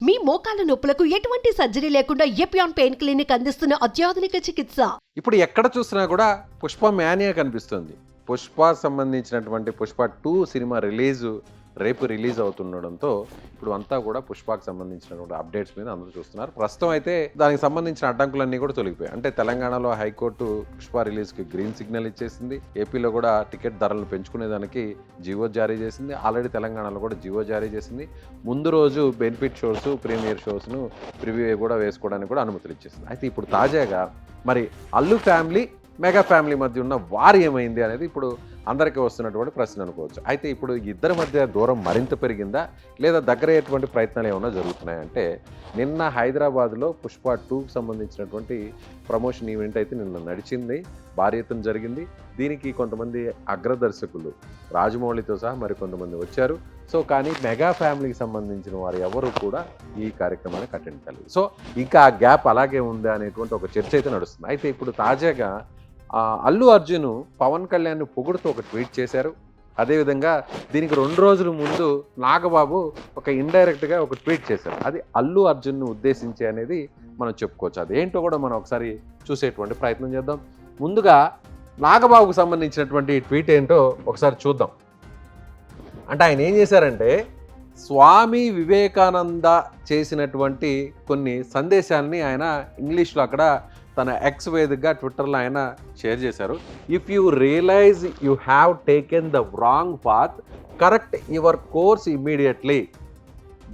మీ మోకాల నొప్పులకు ఎటువంటి సర్జరీ లేకుండా ఎపియాన్ పెయిన్ క్లినిక్ అందిస్తున్న అత్యాధునిక చికిత్స. ఇప్పుడు ఎక్కడ చూసినా కూడా పుష్ప మ్యానియా కనిపిస్తుంది. పుష్ప సంబంధించినటువంటి పుష్ప 2 సినిమా రేపు రిలీజ్ అవుతుండడంతో ఇప్పుడు అంతా కూడా పుష్పకు సంబంధించినటువంటి అప్డేట్స్ మీద అందరూ చూస్తున్నారు. ప్రస్తుతం అయితే దానికి సంబంధించిన అడ్డంకులన్నీ కూడా తొలగిపోయాయి. అంటే తెలంగాణలో హైకోర్టు పుష్ప రిలీజ్కి గ్రీన్ సిగ్నల్ ఇచ్చేసింది. ఏపీలో కూడా టికెట్ ధరలు పెంచుకునేదానికి జీవో జారీ చేసింది. ఆల్రెడీ తెలంగాణలో కూడా జీవో జారీ చేసింది. ముందు రోజు బెనిఫిట్ షోస్, ప్రీమియర్ షోస్ను ప్రివ్యూ కూడా వేసుకోవడానికి కూడా అనుమతులు ఇచ్చేసింది. అయితే ఇప్పుడు తాజాగా మరి అల్లు ఫ్యామిలీ, మెగా ఫ్యామిలీ మధ్య ఉన్న వారు ఏమైంది అనేది ఇప్పుడు అందరికీ వస్తున్నటువంటి ప్రశ్న అనుకోవచ్చు. అయితే ఇప్పుడు ఇద్దరి మధ్య దూరం మరింత పెరిగిందా లేదా దగ్గరయ్యేటువంటి ప్రయత్నాలు ఏమైనా జరుగుతున్నాయంటే, నిన్న హైదరాబాద్లో పుష్ప 2కి సంబంధించినటువంటి ప్రమోషన్ ఈవెంట్ అయితే నిన్న నడిచింది, భారీ ఎత్తున జరిగింది. దీనికి కొంతమంది అగ్రదర్శకులు రాజమౌళితో సహా మరికొంతమంది వచ్చారు. సో కానీ మెగా ఫ్యామిలీకి సంబంధించిన వారు ఎవరు కూడా ఈ కార్యక్రమానికి అటెండ్ కాలేదు. సో ఇంకా ఆ గ్యాప్ అలాగే ఉందా అనేటువంటి ఒక చర్చ అయితే నడుస్తుంది. అయితే ఇప్పుడు తాజాగా అల్లు అర్జున్ పవన్ కళ్యాణ్ పొగుడుతూ ఒక ట్వీట్ చేశారు. అదేవిధంగా దీనికి 2 రోజుల ముందు నాగబాబు ఒక ఇండైరెక్ట్గా ఒక ట్వీట్ చేశారు. అది అల్లు అర్జున్ను ఉద్దేశించి అనేది మనం చెప్పుకోవచ్చు. అదేంటో కూడా మనం ఒకసారి చూసేటువంటి ప్రయత్నం చేద్దాం. ముందుగా నాగబాబుకు సంబంధించినటువంటి ట్వీట్ ఏంటో ఒకసారి చూద్దాం. అంటే ఆయన ఏం చేశారంటే, స్వామి వివేకానంద చేసినటువంటి కొన్ని సందేశాలని ఆయన ఇంగ్లీష్లో అక్కడ తన ఎక్స్ వేదికగా ట్విట్టర్లో ఆయన షేర్ చేశారు. If you realise you have taken the wrong path, correct your course immediately.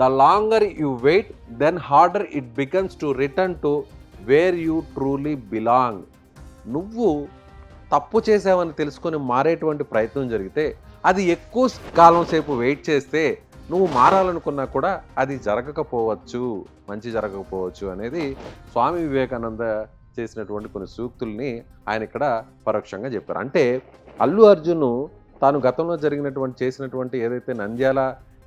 The longer you wait, then harder it becomes to return to where you truly belong. నువ్వు తప్పు చేసావని తెలుసుకొని మారేటువంటి ప్రయత్నం జరిగితే, అది ఎక్కువ కాలం సేపు వెయిట్ చేస్తే నువ్వు మారాలనుకున్నా కూడా అది జరగకపోవచ్చు, మంచి జరగకపోవచ్చు అనేది స్వామి వివేకానంద చేసినటువంటి కొన్ని సూక్తుల్ని ఆయన ఇక్కడ పరోక్షంగా చెప్పారు. అంటే అల్లు అర్జున్ తాను గతంలో చేసినటువంటి ఏదైతే నంద్యాల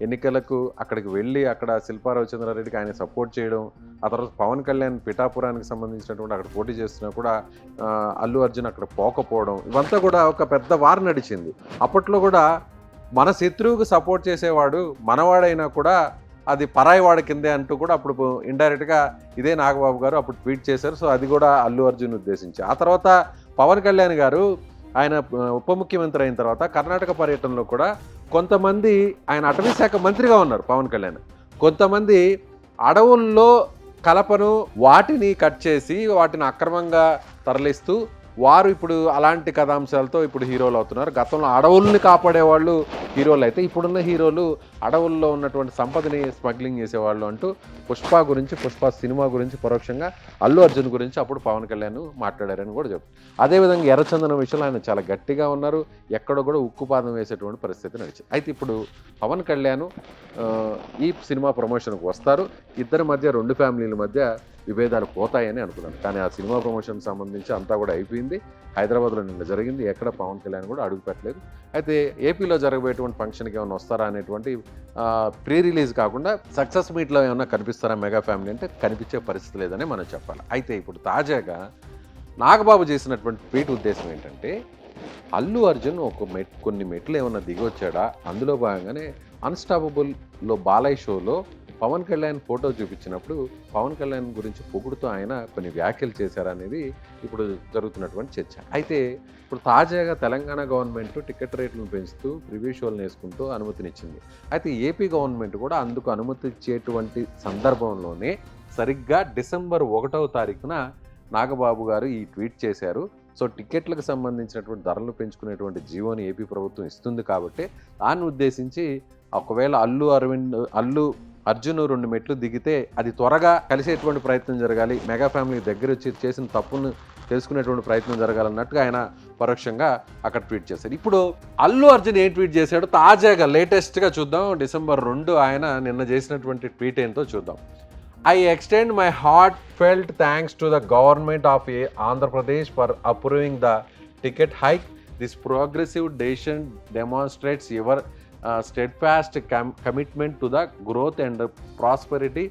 ఎన్నికలకు అక్కడికి వెళ్ళి అక్కడ శిల్పా రవిచంద్రారెడ్డికి ఆయన సపోర్ట్ చేయడం, ఆ తర్వాత పవన్ కళ్యాణ్ పిఠాపురానికి సంబంధించినటువంటి అక్కడ పోటీ చేస్తున్నా కూడా అల్లు అర్జున్ అక్కడ పోకపోవడం, ఇవంతా కూడా ఒక పెద్ద వార్ నడిచింది. అప్పట్లో కూడా మన శత్రువుకు సపోర్ట్ చేసేవాడు మనవాడైనా కూడా అది పరాయి వాడి కిందే అంటూ కూడా అప్పుడు ఇండైరెక్ట్గా ఇదే నాగబాబు గారు అప్పుడు ట్వీట్ చేశారు. సో అది కూడా అల్లు అర్జున్ ఉద్దేశించి. ఆ తర్వాత పవన్ కళ్యాణ్ గారు ఆయన ఉప ముఖ్యమంత్రి అయిన తర్వాత కర్ణాటక పర్యటనలో కూడా కొంతమంది, ఆయన అటవీ శాఖ మంత్రిగా ఉన్నారు పవన్ కళ్యాణ్, కొంతమంది అడవుల్లో కలపను వాటిని కట్ చేసి వాటిని అక్రమంగా తరలిస్తూ వారు ఇప్పుడు అలాంటి కథాంశాలతో ఇప్పుడు హీరోలు అవుతున్నారు. గతంలో అడవుల్ని కాపాడే వాళ్ళు హీరోలు అయితే ఇప్పుడున్న హీరోలు అడవుల్లో ఉన్నటువంటి సంపదని స్మగ్లింగ్ చేసేవాళ్ళు అంటూ పుష్ప సినిమా గురించి పరోక్షంగా అల్లు అర్జున్ గురించి అప్పుడు పవన్ కళ్యాణ్ మాట్లాడారని కూడా చెప్పారు. అదేవిధంగా ఎర్రచందనం విషయంలో ఆయన చాలా గట్టిగా ఉన్నారు, ఎక్కడో కూడా ఉక్కుపాదం వేసేటువంటి పరిస్థితి నడిచింది. అయితే ఇప్పుడు పవన్ కళ్యాణ్ ఈ సినిమా ప్రమోషన్కి వస్తారు. ఇద్దరి మధ్య, 2 ఫ్యామిలీల మధ్య విభేదాలు పోతాయని అనుకున్నాను. కానీ ఆ సినిమా ప్రమోషన్కి సంబంధించి అంతా కూడా అయిపోయింది. హైదరాబాద్లో నిన్న జరిగింది. ఎక్కడ పవన్ కళ్యాణ్ కూడా అడుగు పెట్టలేదు. అయితే ఏపీలో జరగబోయేటువంటి ఫంక్షన్కి ఏమైనా వస్తారా అనేటువంటి ప్రీ రిలీజ్ కాకుండా సక్సెస్ మీట్లో ఏమైనా కనిపిస్తారా మెగా ఫ్యామిలీ అంటే కనిపించే పరిస్థితి లేదని మనం చెప్పాలి. అయితే ఇప్పుడు తాజాగా నాగబాబు చేసినటువంటి ట్వీట్ ఉద్దేశం ఏంటంటే, అల్లు అర్జున్ కొన్ని మెట్లు ఏమన్నా దిగి వచ్చాడా, అందులో భాగంగానే అన్స్టాపబుల్లో బాలయ్య షోలో పవన్ కళ్యాణ్ ఫోటో చూపించినప్పుడు పవన్ కళ్యాణ్ గురించి పొగుడుతూ ఆయన కొన్ని వ్యాఖ్యలు చేశారనేది ఇప్పుడు జరుగుతున్నటువంటి చర్చ. అయితే ఇప్పుడు తాజాగా తెలంగాణ గవర్నమెంట్ టికెట్ రేట్లను పెంచుతూ ప్రివ్యూ షోలను వేసుకుంటూ అనుమతినిచ్చింది. అయితే ఏపీ గవర్నమెంట్ కూడా అందుకు అనుమతి ఇచ్చేటువంటి సందర్భంలోనే సరిగ్గా డిసెంబర్ 1వ తారీఖున నాగబాబు గారు ఈ ట్వీట్ చేశారు. సో టికెట్లకు సంబంధించినటువంటి ధరలు పెంచుకునేటువంటి జీవోని ఏపీ ప్రభుత్వం ఇస్తుంది కాబట్టి దాన్ని ఉద్దేశించి ఒకవేళ అల్లు అర్జున్ 2 మెట్లు దిగితే అది త్వరగా కలిసేటువంటి ప్రయత్నం జరగాలి, మెగా ఫ్యామిలీ దగ్గర వచ్చి చేసిన తప్పును తెలుసుకునేటువంటి ప్రయత్నం జరగాలన్నట్టుగా ఆయన పరోక్షంగా అక్కడ ట్వీట్ చేశారు. ఇప్పుడు అల్లు అర్జున్ ఏం ట్వీట్ చేశాడు తాజాగా లేటెస్ట్గా చూద్దాం. డిసెంబర్ 2 ఆయన నిన్న చేసినటువంటి ట్వీట్ ఏంటో చూద్దాం. I extend my heartfelt thanks to the government of Andhra Pradesh for approving the ticket hike. This progressive decision demonstrates your steadfast commitment to the growth and prosperity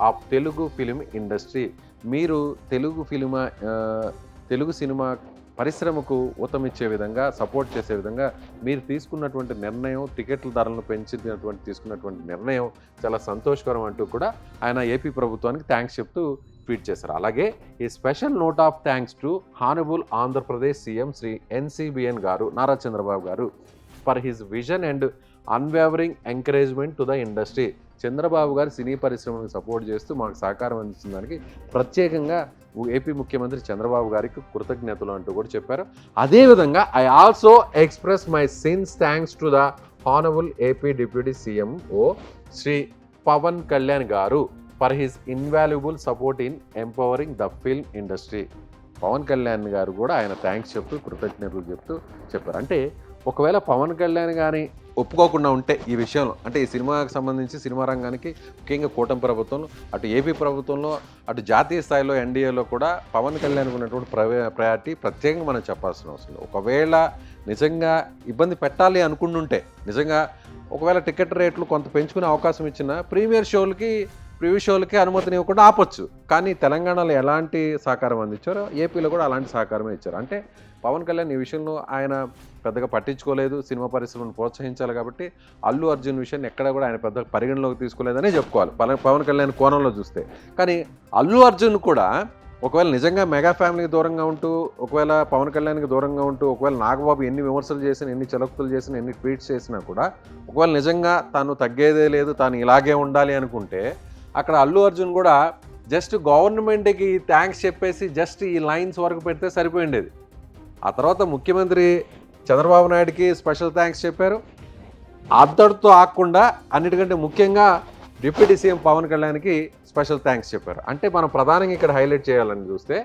of Telugu film industry. మీరు Telugu cinema పరిశ్రమకు ఊతమిచ్చే విధంగా support చేసే విధంగా మీరు తీసుకున్నటువంటి నిర్ణయం, టికెట్ల ధరలను పెంచినటువంటి తీసుకున్నటువంటి నిర్ణయం చాలా సంతోషకరం అంటూ కూడా ఆయన ఏపీ ప్రభుత్వానికి థ్యాంక్స్ చెప్తూ ట్వీట్ చేశారు. అలాగే ఈ special note of thanks to honourable Andhra Pradesh CM Shri NCBN garu Nara Chandrababu garu for his vision and unwavering encouragement to the industry. Chandrababu garu cine పరిశ్రమకు సపోర్ట్ చేస్తూ మాకు సహకారం అందించిన దానికి ప్రత్యేకంగా ఏపీ ముఖ్యమంత్రి చంద్రబాబు గారికి కృతజ్ఞతలు అంటూ కూడా చెప్పారు. అదేవిధంగా I also express my sincere thanks to the honourable AP deputy CM ఓ శ్రీ పవన్ కళ్యాణ్ గారు for his invaluable support in empowering the film industry. Pawan Kalyan గారు కూడా ఆయన థ్యాంక్స్ చెప్తూ కృతజ్ఞతలు చెప్తూ చెప్పారు. అంటే ఒకవేళ పవన్ కళ్యాణ్ కానీ ఒప్పుకోకుండా ఉంటే ఈ విషయంలో, అంటే ఈ సినిమాకి సంబంధించి సినిమా రంగానికి ముఖ్యంగా కూటమి ప్రభుత్వంలో, అటు ఏపీ ప్రభుత్వంలో, అటు జాతీయ స్థాయిలో ఎన్డీఏలో కూడా పవన్ కళ్యాణ్కి ఉన్నటువంటి ప్రయారిటీ ప్రత్యేకంగా మనం చెప్పాల్సిన అవసరం లేదు. ఒకవేళ నిజంగా ఇబ్బంది పెట్టాలి అనుకుంటుంటే, నిజంగా ఒకవేళ టికెట్ రేట్లు కొంత పెంచుకునే అవకాశం ఇచ్చిన ప్రివ్యూ షోలకి అనుమతిని ఇవ్వకుండా ఆపొచ్చు. కానీ తెలంగాణలో ఎలాంటి సహకారం అందించారో ఏపీలో కూడా అలాంటి సహకారమే ఇచ్చారు. అంటే పవన్ కళ్యాణ్ ఈ విషయంలో ఆయన పెద్దగా పట్టించుకోలేదు, సినిమా పరిశ్రమను ప్రోత్సహించాలి కాబట్టి అల్లు అర్జున్ విషయాన్ని ఎక్కడ కూడా ఆయన పెద్దగా పరిగణలోకి తీసుకోలేదనే చెప్పుకోవాలి పవన్ కళ్యాణ్ కోణంలో చూస్తే. కానీ అల్లు అర్జున్ కూడా ఒకవేళ నిజంగా మెగా ఫ్యామిలీకి దూరంగా ఉంటూ, ఒకవేళ పవన్ కళ్యాణ్కి దూరంగా ఉంటూ, ఒకవేళ నాగబాబు ఎన్ని విమర్శలు చేసినా, ఎన్ని చలక్తులు చేసినా, ఎన్ని ట్వీట్స్ చేసినా కూడా ఒకవేళ నిజంగా తాను తగ్గేదే లేదు, తాను ఇలాగే ఉండాలి అనుకుంటే అక్కడ అల్లు అర్జున్ కూడా జస్ట్ గవర్నమెంట్కి థ్యాంక్స్ చెప్పేసి జస్ట్ ఈ లైన్స్ వరకు పెడితే సరిపోయిండేది. ఆ తర్వాత ముఖ్యమంత్రి చంద్రబాబు నాయుడుకి స్పెషల్ థ్యాంక్స్ చెప్పారు. అద్దడితో ఆగకుండా అన్నిటికంటే ముఖ్యంగా డిప్యూటీ సీఎం పవన్ కళ్యాణ్కి స్పెషల్ థ్యాంక్స్ చెప్పారు. అంటే మనం ప్రధానంగా ఇక్కడ హైలైట్ చేయాలని చూస్తే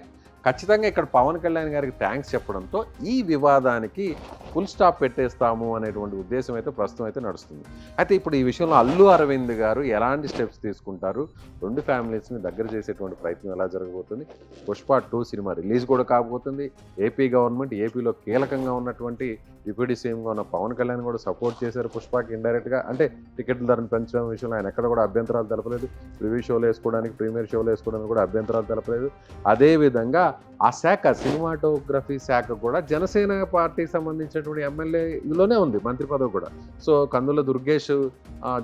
ఖచ్చితంగా ఇక్కడ పవన్ కళ్యాణ్ గారికి థ్యాంక్స్ చెప్పడంతో ఈ వివాదానికి ఫుల్ స్టాప్ పెట్టేస్తాము అనేటువంటి ఉద్దేశం అయితే ప్రస్తుతం అయితే నడుస్తుంది. అయితే ఇప్పుడు ఈ విషయంలో అల్లు అరవింద్ గారు ఎలాంటి స్టెప్స్ తీసుకుంటారు, రెండు ఫ్యామిలీస్ని దగ్గర చేసేటువంటి ప్రయత్నం ఎలా జరగబోతుంది, పుష్ప 2 సినిమా రిలీజ్ కూడా కాబోతుంది. ఏపీ గవర్నమెంట్, ఏపీలో కీలకంగా ఉన్నటువంటి డిప్యూటీ సీఎంగా ఉన్న పవన్ కళ్యాణ్ కూడా సపోర్ట్ చేశారు పుష్పకి ఇండైరెక్ట్గా. అంటే టికెట్ల ధరను పెంచడం విషయంలో ఆయన ఎక్కడ కూడా అభ్యంతరాలు తెలపలేదు. ప్రివ్యూ షోలు వేసుకోవడానికి, ప్రీమియర్ షోలు వేసుకోవడానికి కూడా అభ్యంతరాలు తెలపలేదు. అదేవిధంగా ఆ శాఖ, సినిమాటోగ్రఫీ శాఖ కూడా జనసేన పార్టీకి సంబంధించినటువంటి ఎమ్మెల్యే ఇదిలోనే ఉంది, మంత్రి పదవి కూడా. సో కందుల దుర్గేష్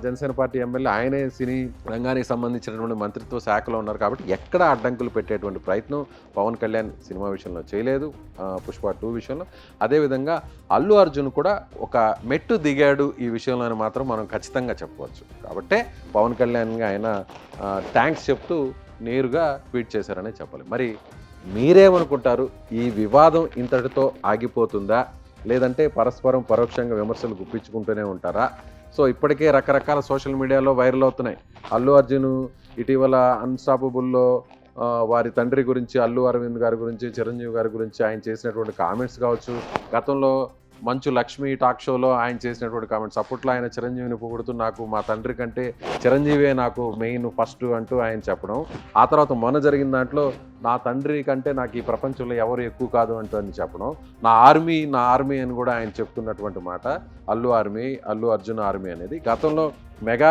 జనసేన పార్టీ ఎమ్మెల్యే, ఆయనే సినీ రంగానికి సంబంధించినటువంటి మంత్రిత్వ శాఖలో ఉన్నారు. కాబట్టి ఎక్కడ అడ్డంకులు పెట్టేటువంటి ప్రయత్నం పవన్ కళ్యాణ్ సినిమా విషయంలో చేయలేదు, పుష్ప 2 విషయంలో. అదేవిధంగా అల్లు అర్జున్ కూడా ఒక మెట్టు దిగాడు ఈ విషయంలో అని మాత్రం మనం ఖచ్చితంగా చెప్పవచ్చు. కాబట్టే పవన్ కళ్యాణ్గా ఆయన థ్యాంక్స్ చెప్తూ నేరుగా ట్వీట్ చేశారనే చెప్పాలి. మరి మీరేమనుకుంటారు? ఈ వివాదం ఇంతటితో ఆగిపోతుందా, లేదంటే పరస్పరం పరోక్షంగా విమర్శలు గుప్పించుకుంటూనే ఉంటారా? సో ఇప్పటికే రకరకాల సోషల్ మీడియాలో వైరల్ అవుతున్నాయి. అల్లు అర్జున్ ఇటీవల అన్స్టాపబుల్లో వారి తండ్రి గురించి, అల్లు అరవింద్ గారి గురించి, చిరంజీవి గారి గురించి ఆయన చేసినటువంటి కామెంట్స్ కావచ్చు, గతంలో మంచు లక్ష్మి టాక్ షోలో ఆయన చేసినటువంటి కామెంట్స్, అప్పట్లో ఆయన చిరంజీవిని పొగుడుతూ నాకు మా తండ్రి కంటే చిరంజీవే నాకు మెయిన్ ఫస్ట్ అంటూ ఆయన చెప్పడం, ఆ తర్వాత మొన్న జరిగిన దాంట్లో నా తండ్రి కంటే నాకు ఈ ప్రపంచంలో ఎవరు ఎక్కువ కాదు అంటూ అని చెప్పడం, నా ఆర్మీ అని కూడా ఆయన చెప్తున్నటువంటి మాట, అల్లు అర్జున్ ఆర్మీ అనేది. గతంలో మెగా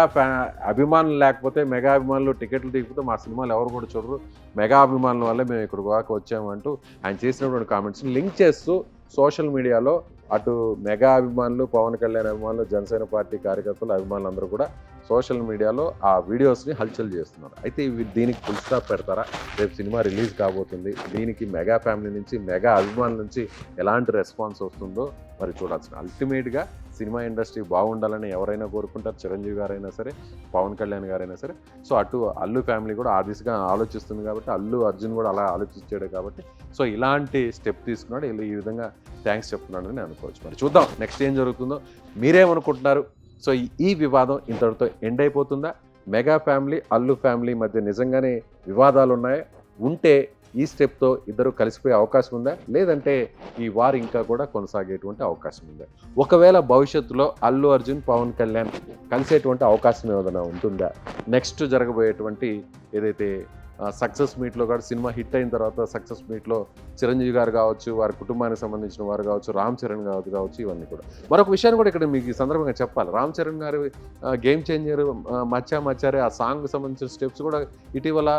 అభిమానులు లేకపోతే, మెగా అభిమానులు టికెట్లు దిగిపోతే మా సినిమాలు ఎవరు కూడా చూడరు, మెగా అభిమానుల వల్లే మేము ఇక్కడ దాకా వచ్చామంటూ ఆయన చేసినటువంటి కామెంట్స్ని లింక్ చేస్తూ సోషల్ మీడియాలో అటు మెగా అభిమానులు, పవన్ కళ్యాణ్ అభిమానులు, జనసేన పార్టీ కార్యకర్తలు, అభిమానులు అందరూ కూడా సోషల్ మీడియాలో ఆ వీడియోస్ని హల్చల్ చేస్తున్నారు. అయితే దీనికి ఫుల్ స్టాప్ పెడతారా? రేపు సినిమా రిలీజ్ కాబోతుంది, దీనికి మెగా ఫ్యామిలీ నుంచి, మెగా అభిమానుల నుంచి ఎలాంటి రెస్పాన్స్ వస్తుందో మరి చూడాల్సిన. అల్టిమేట్గా సినిమా ఇండస్ట్రీ బాగుండాలని ఎవరైనా కోరుకుంటారు, చిరంజీవి గారైనా సరే, పవన్ కళ్యాణ్ గారైనా సరే. సో అటు అల్లు ఫ్యామిలీ కూడా ఆ దిశగా ఆలోచిస్తుంది కాబట్టి, అల్లు అర్జున్ కూడా అలా ఆలోచించాడు కాబట్టి సో ఇలాంటి స్టెప్ తీసుకున్నాడు, ఈ విధంగా థ్యాంక్స్ చెప్తున్నాడని నేను అనుకోవచ్చు. మరి చూద్దాం నెక్స్ట్ ఏం జరుగుతుందో. మీరేమనుకుంటున్నారు? సో ఈ వివాదం ఇంతటితో ఎండ్ అయిపోతుందా? మెగా ఫ్యామిలీ, అల్లు ఫ్యామిలీ మధ్య నిజంగానే వివాదాలు ఉన్నాయా? ఉంటే ఈ స్టెప్తో ఇద్దరు కలిసిపోయే అవకాశం ఉందా, లేదంటే ఈ వార్ ఇంకా కూడా కొనసాగేటువంటి అవకాశం ఉందా? ఒకవేళ భవిష్యత్తులో అల్లు అర్జున్, పవన్ కళ్యాణ్ కలిసేటువంటి అవకాశం ఏదైనా ఉంటుందా? నెక్స్ట్ జరగబోయేటువంటి ఏదైతే సక్సెస్ మీట్లో కూడా, సినిమా హిట్ అయిన తర్వాత సక్సెస్ మీట్లో చిరంజీవి గారు కావచ్చు, వారి కుటుంబానికి సంబంధించిన వారు కావచ్చు, రామ్ చరణ్ కావచ్చు, ఇవన్నీ కూడా. మరొక విషయాన్ని కూడా ఇక్కడ మీకు ఈ సందర్భంగా చెప్పాలి. రామ్ చరణ్ గారు గేమ్ చేంజర్, మచ్చారే ఆ సాంగ్కి సంబంధించిన స్టెప్స్ కూడా ఇటీవల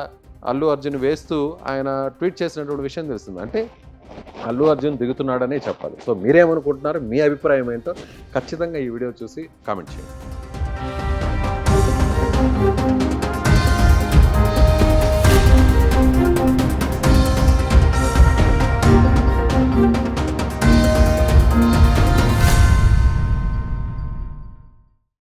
అల్లు అర్జున్ వేస్తూ ఆయన ట్వీట్ చేసినటువంటి విషయం తెలుస్తుంది. అంటే అల్లు అర్జున్ దిగుతున్నాడనే చెప్పాలి. సో మీరేమనుకుంటున్నారు? మీ అభిప్రాయం ఏంటో ఖచ్చితంగా ఈ వీడియో చూసి కామెంట్ చేయండి.